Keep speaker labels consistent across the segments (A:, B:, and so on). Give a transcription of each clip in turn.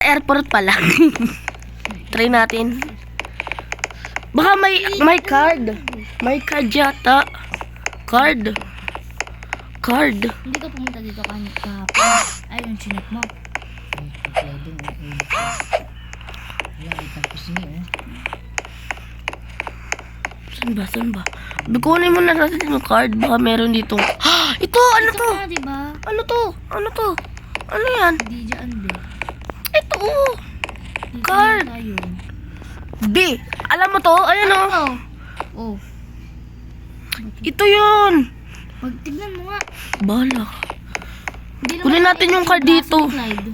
A: airport pala. Try natin. Baka may card. May card yata. Card.
B: Hindi ka pumunta dito kahapon. Ay, yung chinek mo.
A: Saan ba? Bikunin mo na natin yung card. Baka meron dito. Ito! Ano to?
B: Ito ka, diba?
A: Ano to? Ano yan?
B: Di dyan, be.
A: Ito!
B: Dito
A: Card.
B: na tayo.
A: B! Alam mo to? Ayan o.
B: Oh.
A: Ito yun!
B: Tignan mo nga.
A: Bala.
B: Hindi naman
A: Kunin natin yung card dito.
B: Clyde.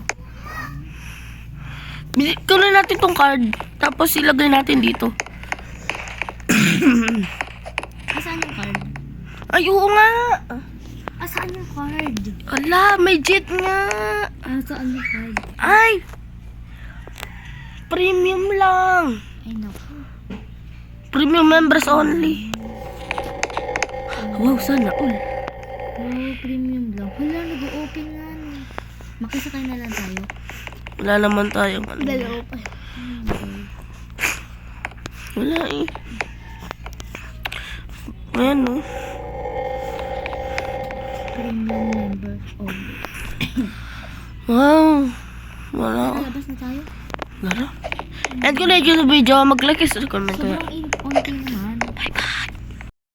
A: Kunin natin tong card. Tapos ilagay natin dito.
B: Saan yung card?
A: Ay, oo nga!
B: Saan yung card?
A: Ala, may jet nga!
B: Saan yung card?
A: Ay! Premium lang!
B: Ay, naku.
A: Premium members only. Wow, sana all.
B: Oh, premium lang. Hala, nag-open nga. Makisakay na lang tayo.
A: Wala naman tayong ano.
B: Dalawa pa.
A: Wala eh. Ayan o.
B: Premium members only.
A: Wow. Wala.
B: Lalabas na tayo.
A: Lara. And kung like yung video, mag-like, comment kayo.
B: Sobrang init